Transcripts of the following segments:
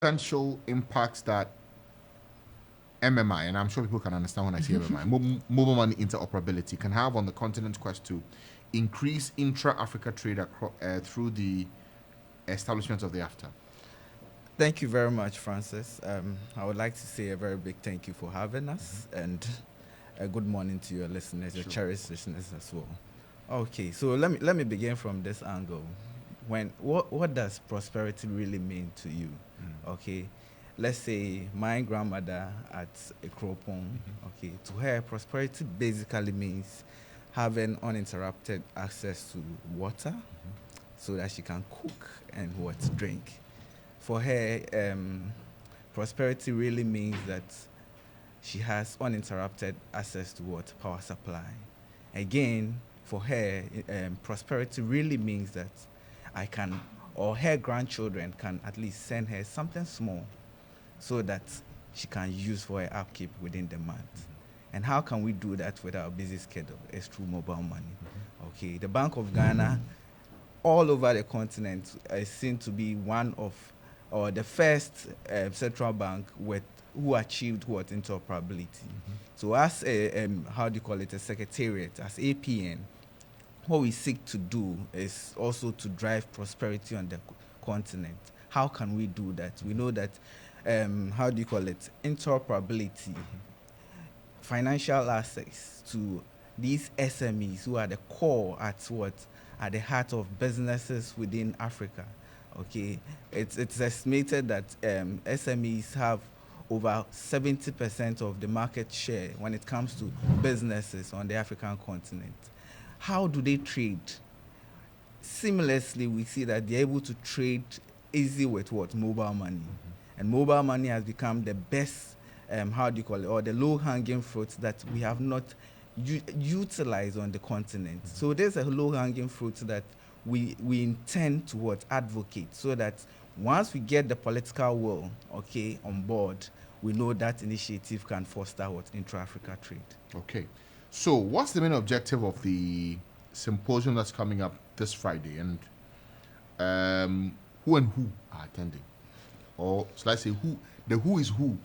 potential impacts that MMI, and I'm sure people can understand when I say MMI, mobile money interoperability, can have on the continent's quest to increase intra-Africa trade through the establishment of the AFTA? Thank you very much, Francis. I would like to say a very big thank you for having us, and a good morning to your listeners, your cherished listeners as well. Okay, so let me begin from this angle. What does prosperity really mean to you? Okay, let's say my grandmother at Ekropon. Okay, to her, prosperity basically means having uninterrupted access to water, so that she can cook and what drink. For her, prosperity really means that she has uninterrupted access to what power supply. Again, for her, prosperity really means that I can, or her grandchildren can at least send her something small, so that she can use for her upkeep within the month. And how can we do that with our busy schedule? It's through mobile money. Okay, the Bank of Ghana all over the continent is seen to be one of, or the first central bank with who achieved what interoperability. So as a how do you call it, a secretariat, as APN, what we seek to do is also to drive prosperity on the continent. How can we do that? We know that how do you call it, interoperability, financial access to these SMEs who are the core at the heart of businesses within Africa. Okay, it's estimated that SMEs have over 70% of the market share when it comes to businesses on the African continent. How do they trade? Seamlessly, we see that they're able to trade easy with what mobile money, and mobile money has become the best how do you call it, or the low-hanging fruits that we have not utilized on the continent. So there's a low-hanging fruit that we intend to what advocate, so that once we get the political will, okay, on board, we know that initiative can foster what intra-Africa trade. Okay. So, what's the main objective of the symposium that's coming up this Friday, and who and who are attending? Or shall I say, who is who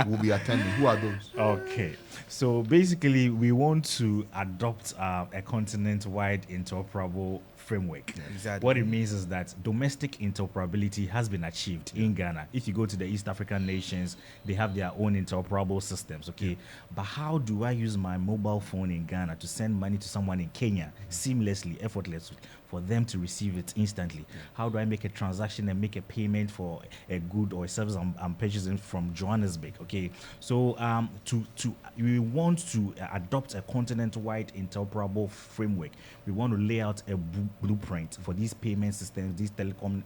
will be attending? Who are those? Okay, so basically, we want to adopt a continent-wide interoperable framework. Exactly. What it means is that domestic interoperability has been achieved in Ghana. If you go to the East African nations, they have their own interoperable systems. Okay, but how do I use my mobile phone in Ghana to send money to someone in Kenya seamlessly, effortlessly, for them to receive it instantly? How do I make a transaction and make a payment for a good or a service I'm purchasing from Johannesburg? Okay, so we want to adopt a continent-wide interoperable framework. We want to lay out a blueprint for these payment systems, these telecom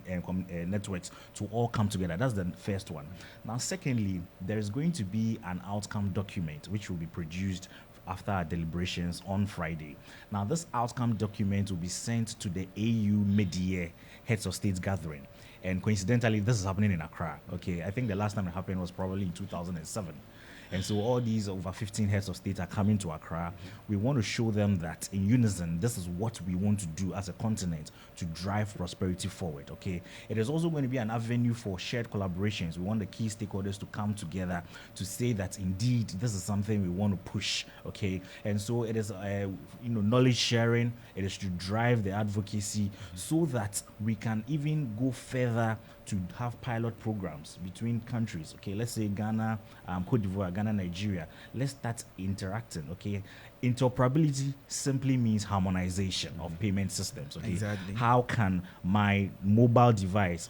networks to all come together. That's the first one. Now, secondly, there is going to be an outcome document which will be produced after our deliberations on Friday. Now, this outcome document will be sent to the AU mid-year heads of states gathering. And coincidentally, this is happening in Accra. Okay, I think the last time it happened was probably in 2007. And so all these over 15 heads of state are coming to Accra. We want to show them that in unison, this is what we want to do as a continent to drive prosperity forward, okay? It is also going to be an avenue for shared collaborations. We want the key stakeholders to come together to say that indeed this is something we want to push, okay? And so it is, knowledge sharing. It is to drive the advocacy so that we can even go further to have pilot programs between countries. Okay, let's say Ghana, Cote d'Ivoire, Ghana, Nigeria. Let's start interacting. Okay, interoperability simply means harmonization of payment systems. Okay, Exactly. how can my mobile device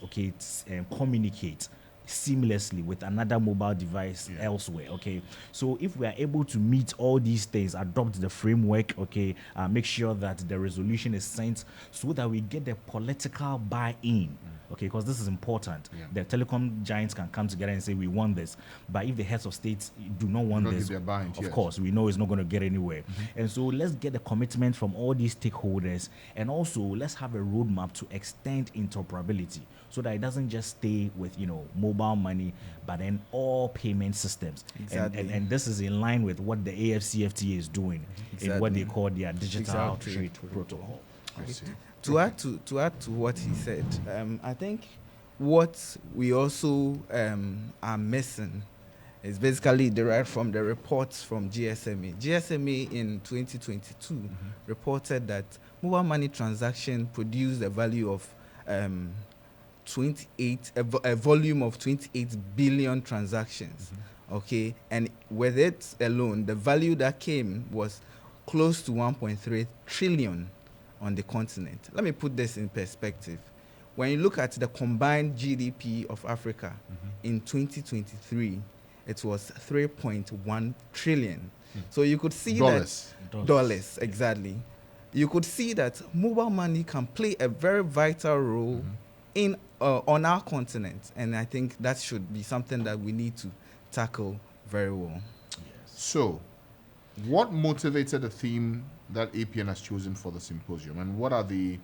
communicate seamlessly with another mobile device elsewhere? Okay, so if we are able to meet all these things, adopt the framework, okay, make sure that the resolution is sent so that we get the political buy-in, okay, because this is important. The telecom giants can come together and say we want this, but if the heads of states do not want this, of course we know it's not going to get anywhere. And so let's get the commitment from all these stakeholders, and also let's have a roadmap to extend interoperability so that it doesn't just stay with mobile money, but then all payment systems. Exactly. And this is in line with what the AFCFTA is doing in what they call their digital trade protocol. To add to what he said, I think what we also are missing is basically derived from the reports from GSMA. GSMA in 2022 reported that mobile money transaction produced a value of a volume of 28 billion transactions. Okay, and with it alone, the value that came was close to 1.3 trillion on the continent. Let me put this in perspective. When you look at the combined GDP of Africa in 2023, it was 3.1 trillion. So you could see dollars, exactly. You could see that mobile money can play a very vital role in on our continent, and I think that should be something that we need to tackle very well. So, what motivated the theme that APN has chosen for the symposium, and what were the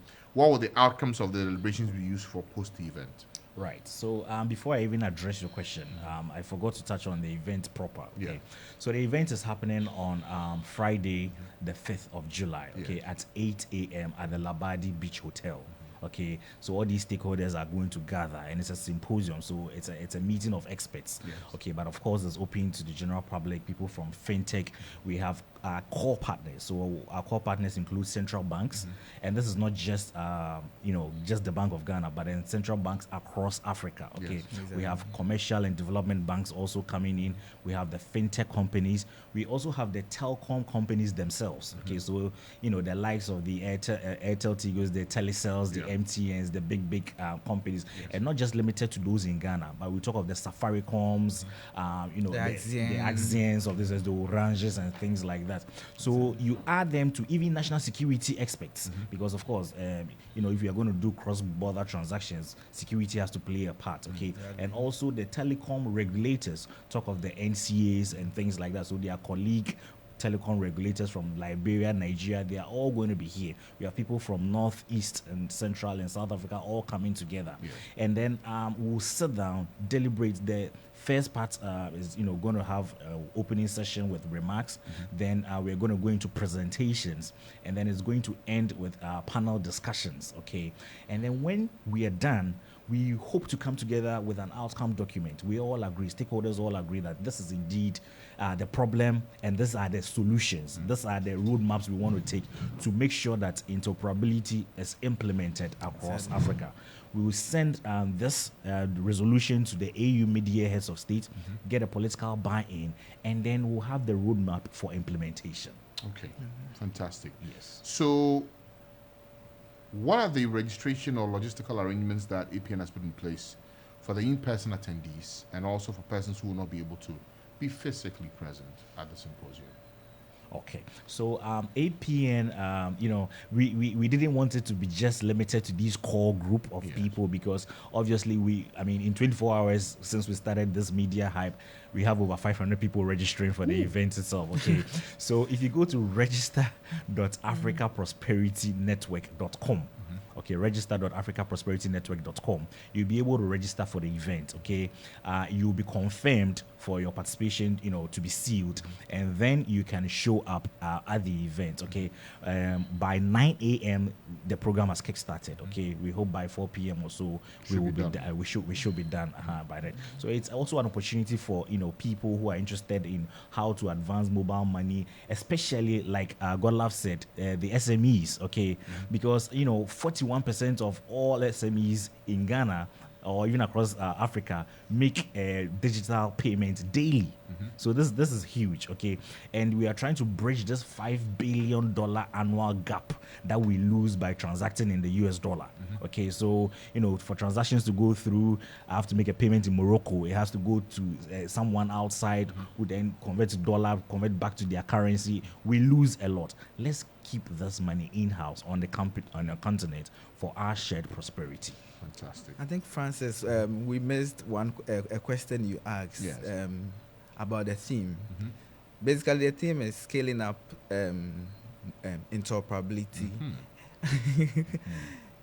outcomes of the deliberations we used for post-event? Right. So before I even address your question, I forgot to touch on the event proper. Okay. Yeah. So the event is happening on Friday, the 5th of July. Okay, at 8 a.m. at the Labadi Beach Hotel. Okay, so all these stakeholders are going to gather, and it's a symposium, so it's a meeting of experts. Yes. Okay, but of course it's open to the general public, people from fintech. We have our core partners. So our core partners include central banks, and this is not just just the Bank of Ghana, but then central banks across Africa. Okay, Yes. Exactly. we have commercial and development banks also coming in. We have the fintech companies. We also have the telecom companies themselves. Okay, so the likes of the Airtel Tigos, the Telecells, the MTNs, the big companies, and not just limited to those in Ghana, but we talk of the Safaricoms, the Axians of this, the Oranges and things like that. So you add them to even national security experts, because of course, if you are going to do cross-border transactions, security has to play a part. Okay, and also the telecom regulators, talk of the NCAs and things like that. So their colleague telecom regulators from Liberia, Nigeria, they are all going to be here. We have people from North, East, and Central and South Africa all coming together. Yeah. And then we'll sit down, deliberate. The first part is going to have an opening session with remarks. Then we're going to go into presentations, and then it's going to end with panel discussions. Okay, and then when we are done, we hope to come together with an outcome document. We all agree, stakeholders all agree that this is indeed the problem, and these are the solutions. These are the roadmaps we want to take to make sure that interoperability is implemented across Africa. We will send this resolution to the AU media heads of state, get a political buy-in, and then we'll have the roadmap for implementation. Okay, fantastic. Yes. So, what are the registration or logistical arrangements that APN has put in place for the in-person attendees, and also for persons who will not be able to be physically present at the symposium? Okay, so APN, we didn't want it to be just limited to this core group of people, because obviously in 24 hours since we started this media hype, we have over 500 people registering for the event itself. Okay, so if you go to register.africaprosperitynetwork.com, okay, register.africaprosperitynetwork.com, you'll be able to register for the event. Okay, you'll be confirmed for your participation, to be sealed, and then you can show up at the event. Okay, by 9 a.m. the program has kickstarted. Okay, we hope by 4 p.m. or so we should be done by then. So it's also an opportunity for people who are interested in how to advance mobile money, especially like Godlove said, the SMEs. Okay, because 41% of all SMEs in Ghana or even across Africa make digital payments daily. So this is huge, okay? And we are trying to bridge this $5 billion annual gap that we lose by transacting in the US dollar. Okay, so for transactions to go through, I have to make a payment in Morocco. It has to go to someone outside who then convert to dollar, convert back to their currency. We lose a lot. Let's keep this money in-house on the continent for our shared prosperity. Fantastic. I think, Francis, we missed a question you asked about the theme. Basically, the theme is scaling up interoperability,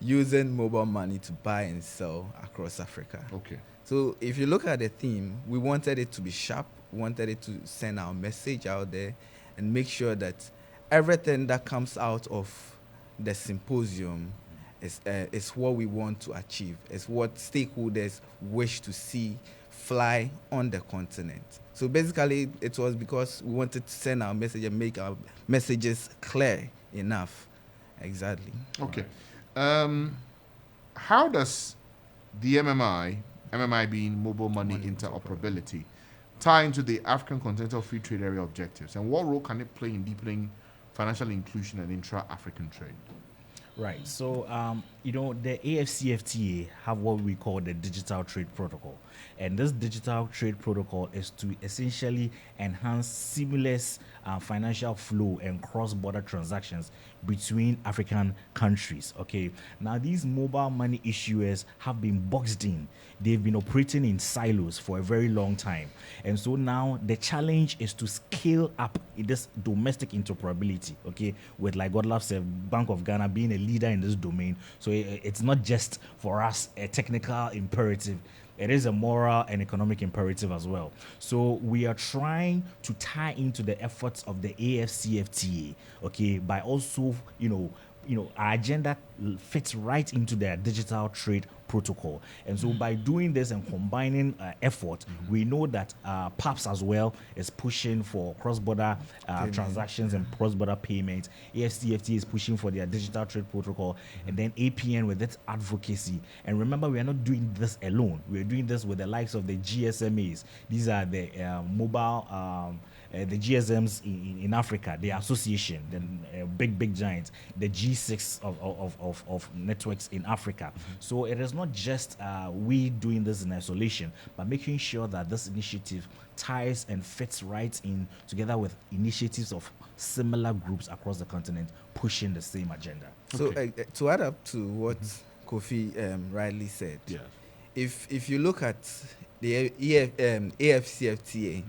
using mobile money to buy and sell across Africa. Okay. So if you look at the theme, we wanted it to be sharp, we wanted it to send our message out there and make sure that everything that comes out of the symposium It's what we want to achieve. It's what stakeholders wish to see fly on the continent. So basically, it was because we wanted to send our message and make our messages clear enough. Exactly. Okay. How does the MMI being mobile money interoperability, tie into the African Continental Free Trade Area objectives, and what role can it play in deepening financial inclusion and intra-African trade? Right. So, the AFCFTA have what we call the Digital Trade Protocol. And this Digital Trade Protocol is to essentially enhance seamless financial flow and cross-border transactions between African countries. Okay. Now, these mobile money issuers have been boxed in. They've been operating in silos for a very long time. And so now the challenge is to scale up this domestic interoperability, okay, with, like Godlove said, Bank of Ghana being a leader in this domain. So it's not just for us a technical imperative. It is a moral and economic imperative as well. So we are trying to tie into the efforts of the AFCFTA, okay, by also, our agenda fits right into their digital trade protocol. And so by doing this and combining effort, we know that PAPS as well is pushing for cross-border transactions and cross-border payments. AFCFTA is pushing for their digital trade protocol, and then APN with its advocacy. And remember, we are not doing this alone. We are doing this with the likes of the GSMAs. These are the mobile the GSMs in Africa, the association, the big giants, the G6 of networks in Africa. So it is not just we doing this in isolation, but making sure that this initiative ties and fits right in together with initiatives of similar groups across the continent pushing the same agenda. So to add up to what Kofi rightly said, if you look at the AFCFTA,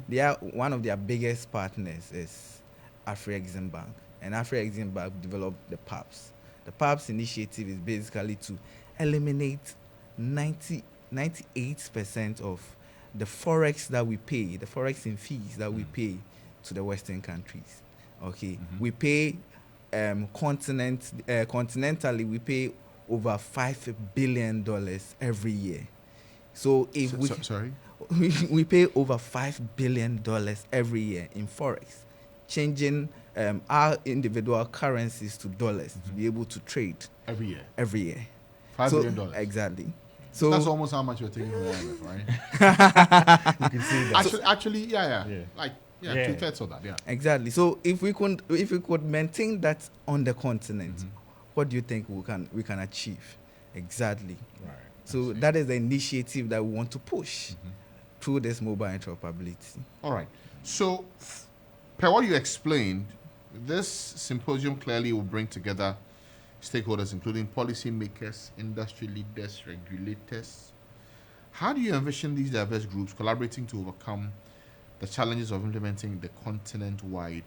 they are one of their biggest partners is Afri-Exim Bank, and Afri-Exim Bank developed the PAPS. The PAPS initiative is basically to eliminate 98% of the forex that we pay, the forex in fees that we pay to the Western countries. Okay, we pay continentally, we pay over $5 billion every year. So if we pay over $5 billion every year in forex, changing our individual currencies to dollars to be able to trade every year. $5 billion. Exactly. So that's almost how much you're taking from the IMF, right? You can see that. Actually, yeah. Like 2/3 of that, yeah. Exactly. So if we could maintain that on the continent, what do you think we can achieve? Exactly. Right. So that is the initiative that we want to push through this mobile interoperability. All right. So, per what you explained, this symposium clearly will bring together stakeholders, including policymakers, industry leaders, regulators. How do you envision these diverse groups collaborating to overcome the challenges of implementing the continent-wide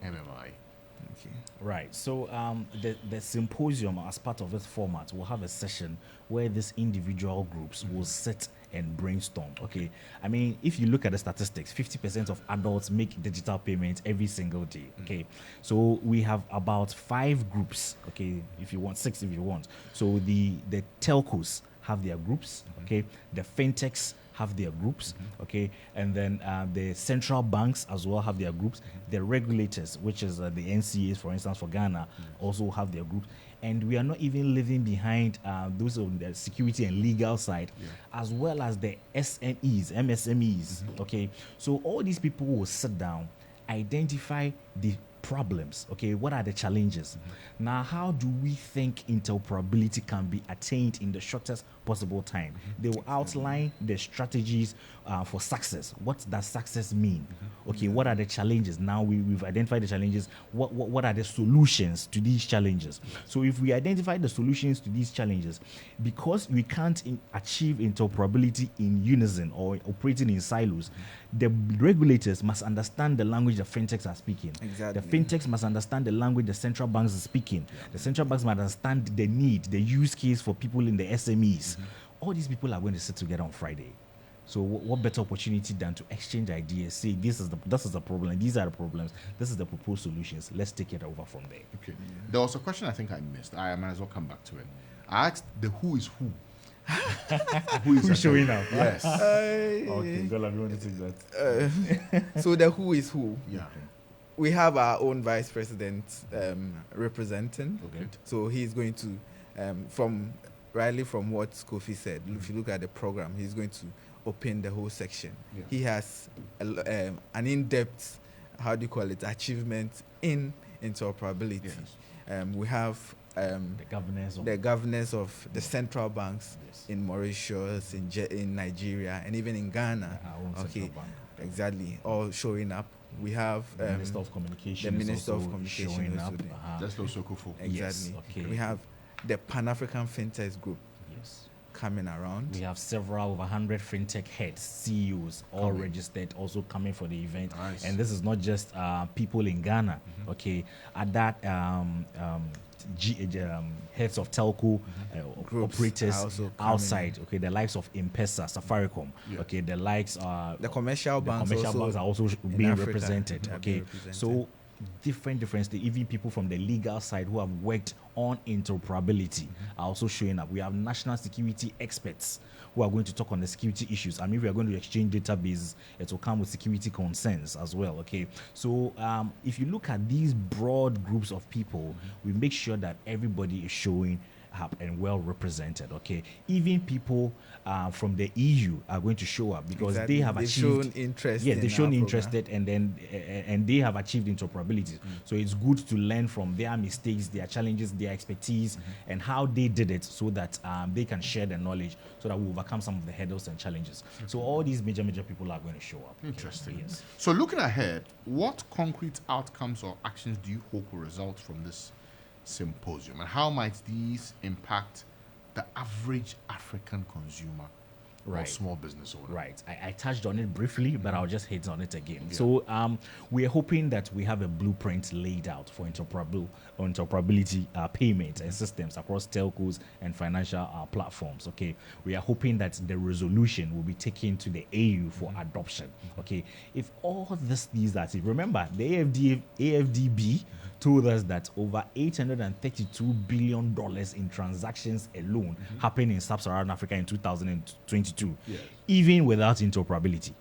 MMI? Okay. Right. So the symposium, as part of this format, will have a session where these individual groups will sit and brainstorm. Okay. I mean, if you look at the statistics, 50% of adults make digital payments every single day. Okay. So we have about 5 groups. Okay. If you want 6, if you want. So the telcos have their groups. Okay. The fintechs have their groups, okay, and then the central banks as well have their groups. The regulators, which is the NCAs, for instance, for Ghana, also have their groups. And we are not even leaving behind those on the security and legal side, as well as the SMEs, MSMEs, okay. So all these people will sit down, identify the problems, okay, what are the challenges? Now, how do we think interoperability can be attained in the shortest possible time? They will outline the strategies for success. What does success mean? Okay, what are the challenges? Now we've identified the challenges. What are the solutions to these challenges? So if we identify the solutions to these challenges, because we can't achieve interoperability in unison or operating in silos, the regulators must understand the language the fintechs are speaking. Exactly. The fintechs must understand the language the central banks are speaking. The central banks must understand the need, the use case for people in the SMEs. All these people are going to sit together on Friday. So what better opportunity than to exchange ideas? Say this is the problem. These are the problems. This is the proposed solutions. Let's take it over from there. Okay. There was a question I think I missed. I might as well come back to it. I asked the who is who. Who's showing up? Yes. Okay, Gola, you want to take that? So the who is who? Yeah. We have our own vice president representing. Okay. So he's going to, from what Kofi said, if you look at the program, he's going to open the whole section. Yeah. He has an in-depth, achievement in interoperability. Yes. We have the governors of the central banks Yes. in Mauritius, in Nigeria, and even in Ghana. Our own central bank. Exactly, all showing up. We have The Minister of Communication. the Minister of also Communication showing also up. there. That's also Kufu. Exactly. Yes, okay. We have the Pan-African Fintech Group Yes. coming around. We have several, over 100 fintech heads, CEOs, all Coming. registered, also coming for the event. Nice. And this is not just people in Ghana. Okay, at that heads of telco Groups operators are also coming. outside. Okay, the likes of M-Pesa, Safaricom. Yeah. Okay, the likes The commercial banks banks are also in being Africa, represented. they are Okay, being represented. so different, even people from the legal side who have worked on interoperability are also showing up. We have national security experts who are going to talk on the security issues. I mean, we are going to exchange databases. It will come with security concerns as well. Okay, so if you look at these broad groups of people, we make sure that everybody is showing up and well represented. Okay, even people from the EU are going to show up because Exactly. they have They've achieved. shown interest. Yeah, in they've shown our interested, and then and they have achieved interoperability. So it's good to learn from their mistakes, their challenges, their expertise, and how they did it, so that they can share their knowledge, so that we overcome some of the hurdles and challenges. So all these major people are going to show up. Interesting. Yes. So looking ahead, what concrete outcomes or actions do you hope will result from this symposium, and how might these impact the average African consumer or Right. small business owner? Right. I touched on it briefly, but I'll just hit on it again. So we are hoping that we have a blueprint laid out for interoperability payments and systems across telcos and financial platforms. Okay. We are hoping that the resolution will be taken to the AU for adoption. Okay. If all these are it, remember the AFDB told us that over $832 billion in transactions alone happened in sub-Saharan Africa in 2022, even without interoperability.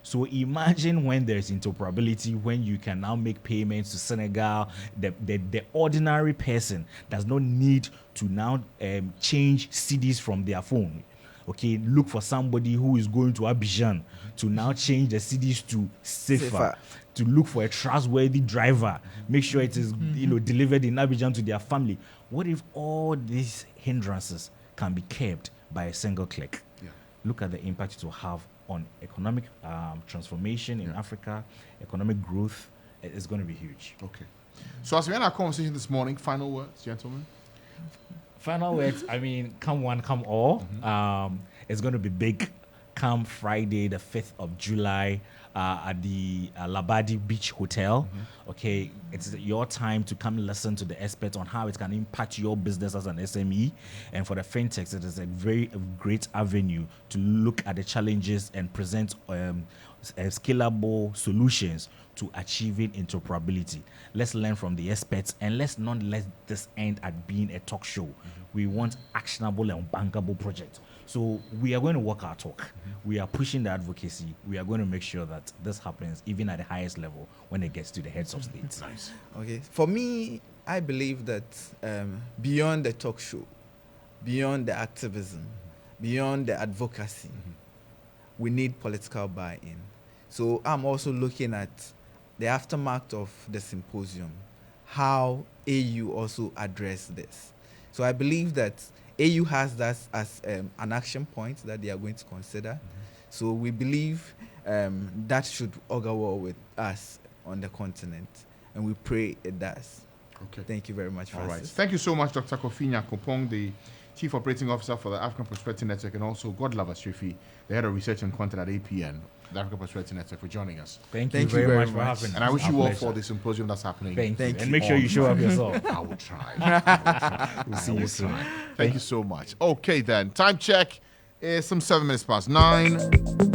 So imagine when there's interoperability, when you can now make payments to Senegal, the ordinary person does not need to now change CDs from their phone. Okay, look for somebody who is going to Abidjan to now change the CDs to safer. To look for a trustworthy driver, make sure it is delivered in Abidjan to their family. What if all these hindrances can be curbed by a single click? Yeah. Look at the impact it will have on economic transformation in Africa, economic growth. It's going to be huge. Okay. So as we end our conversation this morning, final words, gentlemen. Final words, I mean, come one, come all. It's going to be big. Come Friday, the 5th of July, at the Labadi Beach Hotel. Okay, it's your time to come listen to the experts on how it can impact your business as an SME. And for the fintechs, it is a very great avenue to look at the challenges and present scalable solutions to achieving interoperability. Let's learn from the experts, and let's not let this end at being a talk show. We want actionable and bankable projects. So we are going to walk our talk. We are pushing the advocacy. We are going to make sure that this happens even at the highest level when it gets to the heads of states. Nice. Okay. For me, I believe that beyond the talk show, beyond the activism, beyond the advocacy, we need political buy-in. So I'm also looking at the aftermath of the symposium, how AU also addressed this. So I believe that AU has that as an action point that they are going to consider. So we believe that should augur well with us on the continent, and we pray it does. Okay. Thank you very much, Francis. All right. Thank you so much, Dr. Kofi Nyankopong, the Chief Operating Officer for the African Prosperity Network, and also Godlove Ashrifi, the Head of Research and Content at APN, the African Prosperity Network, for joining us. Thank you very much for having us. And I wish Our you all pleasure. for the symposium that's happening. Thank you. Thank And you. make sure you show up yourself. I will try. We'll see you soon. Thank you so much. Okay, then. Time check is some 7 minutes past 9.